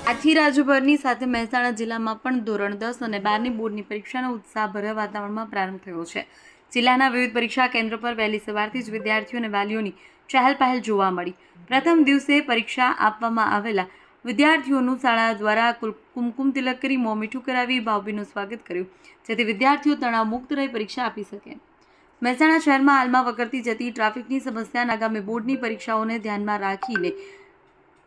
આથી રાજ્યભરની સાથે મહેસાણા જિલ્લામાં પણ ધોરણ 10 અને 12ની બોર્ડની પરીક્ષાનો ઉત્સાહભર્યા વાતાવરણમાં પ્રારંભ થયો છે। જિલ્લાના વિવિધ પરીક્ષા કેન્દ્રો પર વહેલી સવારથી જ વિદ્યાર્થીઓ અને વાલીઓની ચહેલ પહેલ જોવા મળી। પ્રથમ દિવસે પરીક્ષા આપવામાં આવેલા વિદ્યાર્થીઓનું શાળા દ્વારા કુમકુમ તિલક કરી મોં મીઠું કરાવી ભાવભીનું સ્વાગત કર્યું, જેથી વિદ્યાર્થીઓ તણાવમુક્ત રહી પરીક્ષા આપી શકે। મહેસાણા શહેરમાં હાલમાં વકરતી જતી ટ્રાફિકની સમસ્યા આગામી બોર્ડની પરીક્ષાઓને ધ્યાનમાં રાખીને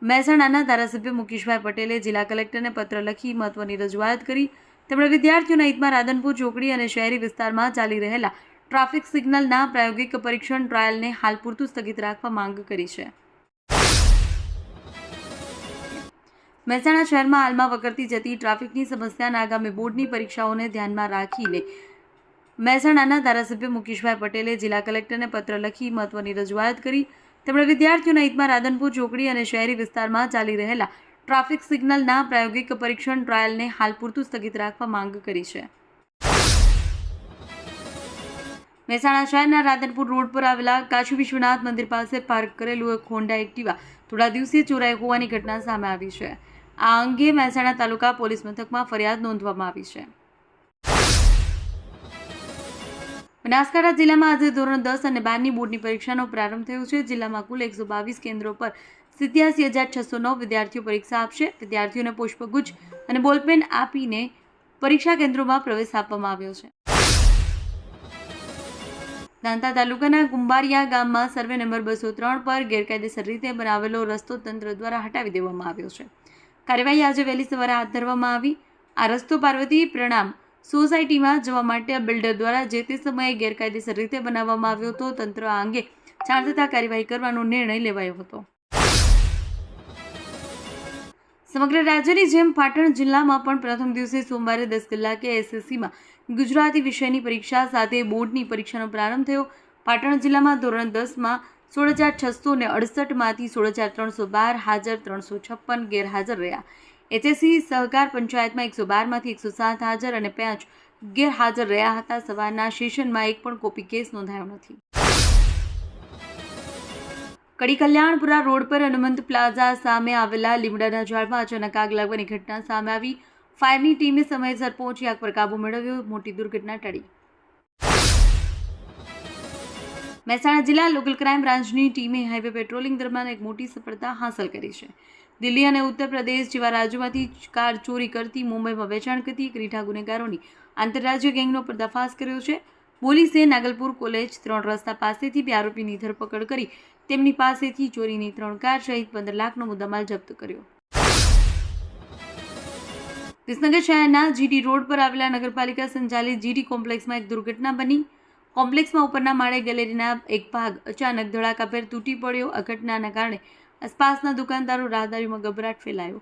મહેસાણાના ધારાસભ્ય મુકેશભાઈ પટેલે જિલ્લા કલેક્ટરને પત્ર લખી મહત્વની રજૂઆત કરી। તેમણે વિદ્યાર્થીઓના હિતમાં રાધનપુર ચોકડી અને શહેરી વિસ્તારમાં ચાલી રહેલા ટ્રાફિક સિગ્નલના પ્રાયોગિક પરીક્ષણ ટ્રાયલને હાલ પૂરતું સ્થગિત રાખવા માંગ કરી છે। મહેસાણા શહેરમાં હાલમાં વકરતી જતી ટ્રાફિકની સમસ્યાના આગામી બોર્ડની પરીક્ષાઓને ધ્યાનમાં રાખીને મહેસાણાના ધારાસભ્ય મુકેશભાઈ પટેલે જિલ્લા કલેક્ટરને પત્ર લખી મહત્વની રજૂઆત કરી। તેમણે વિદ્યાર્થીઓના હિતમાં રાધનપુર ચોકડી અને શહેરી વિસ્તારમાં ચાલી રહેલા ટ્રાફિક સિગ્નલના પ્રાયોગિક પરીક્ષણ ટ્રાયલને હાલ પૂરતું સ્થગિત રાખવા માંગ કરી છે। મહેસાણા શહેરના રાધનપુર રોડ પર આવેલા કાશી વિશ્વનાથ મંદિર પાસે પાર્ક કરેલું એક હોન્ડા એક્ટિવા થોડા દિવસે ચોરાઈ હોવાની ઘટના સામે આવી છે। આ અંગે મહેસાણા તાલુકા પોલીસ મથકમાં ફરિયાદ નોંધવામાં આવી છે। બનાસકાંઠા જિલ્લામાં આજે ધોરણ 10 અને 12ની બોર્ડની પરીક્ષાનો પ્રારંભ થયો છે। જિલ્લામાં કુલ 122 કેન્દ્રો પર 87,609 વિદ્યાર્થીઓ પરીક્ષા આપશે। વિદ્યાર્થીઓને પુષ્પગુચ્છ અને બોલપેન આપીને પરીક્ષા કેન્દ્રોમાં પ્રવેશ આપવામાં આવ્યો છે। દાંતા તાલુકાના કુંભારિયા ગામમાં સર્વે નંબર 203 પર ગેરકાયદેસર રીતે બનાવેલો રસ્તો તંત્ર દ્વારા હટાવી દેવામાં આવ્યો છે। કાર્યવાહી આજે વહેલી સવારે હાથ ધરવામાં આવી। આ રસ્તો પાર્વતી પ્રણામ સોસાયટીમાં જવા માટે બિલ્ડર દ્વારા જે તે સમયે ગેરકાયદેસર રીતે બનાવવામાં આવ્યો હતો। તંત્ર આ અંગે જાણ થતાં કાર્યવાહી કરવાનો નિર્ણય લેવાયો હતો। સમગ્ર રાજ્યની જેમ પાટણ જિલ્લામાં પણ પ્રથમ દિવસે સોમવારે 10 કલાકે એસએસસીમાં ગુજરાતી વિષયની પરીક્ષા સાથે બોર્ડની પરીક્ષાનો પ્રારંભ થયો। પાટણ જિલ્લામાં ધોરણ 10માં 16,668 માંથી 16,312 હાજર, 356 ગેરહાજર રહ્યા। એચએસસી સહકાર પંચાયતમાં 112 માંથી 107 હાજર અને 5 ગેરહાજર રહ્યા હતા। સવારના સેશનમાં એક પણ કોપી કેસ નોંધાયો નથી। કડી કલ્યાણપુરા રોડ પર હનુમંત પ્લાઝા સામે આવેલા લીમડાના ઝાડમાં અચાનક આગ લાગવાની ઘટના સામે આવી। ફાયરની ટીમે સમયસર પહોંચી આગ પર કાબુ મેળવ્યો, મોટી દુર્ઘટના ટળી। મહેસાણા જિલ્લા લોકલ ક્રાઇમ બ્રાન્ચની ટીમે હાઈવે પેટ્રોલિંગ દરમિયાન એક મોટી સફળતા હાંસલ કરી છે। દિલ્હી અને ઉત્તર પ્રદેશ જેવા રાજ્યોમાંથી કાર ચોરી કરતી મુંબઈમાં વેચાણ કરતી એક રીઢા ગુનેગારોની આંતરરાજ્ય ગેંગનો પર્દાફાશ કર્યો છે। પોલીસે નાગલપુર કોલેજ 3 રસ્તા પાસેથી 2 આરોપીની ધરપકડ કરી તેમની પાસેથી ચોરીની 3 કાર સહિત 15 લાખનો મુદ્દામાલ જપ્ત કર્યો। વિસનગર શહેરના જીટી રોડ પર આવેલા નગરપાલિકા સંચાલિત જીટી કોમ્પ્લેક્સમાં એક દુર્ઘટના બની। કોમ્પ્લેક્સમાં ઉપરના માળે ગેલેરીના એક ભાગ અચાનક ધડાકાભેર તૂટી પડ્યો। આ ઘટનાના કારણે આસપાસના દુકાનદારો રાહદારીઓમાં ગભરાટ ફેલાયો।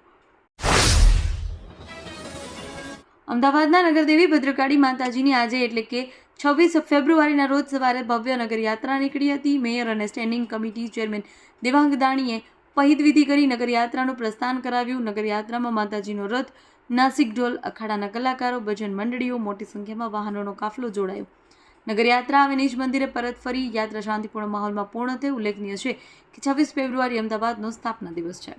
અમદાવાદના નગરદેવી ભદ્રકાળી માતાજીની આજે એટલે કે 26 ફેબ્રુઆરીના રોજ સવારે ભવ્ય નગરયાત્રા નીકળી હતી। મેયર અને સ્ટેન્ડિંગ કમિટી ચેરમેન દેવાંગ દાણીએ પહિદ વિધિ કરી નગરયાત્રાનું પ્રસ્થાન કરાવ્યું। નગરયાત્રામાં માતાજીનો રથ, નાસિક ઢોલ, અખાડાના કલાકારો, ભજન મંડળીઓ, મોટી સંખ્યામાં વાહનોનો કાફલો જોડાયો। નગરયાત્રા આવે નિજ મંદિરે પરત ફરી યાત્રા શાંતિપૂર્ણ માહોલમાં પૂર્ણ થઈ। ઉલ્લેખનીય છે કે 26 ફેબ્રુઆરી અમદાવાદનો સ્થાપના દિવસ છે।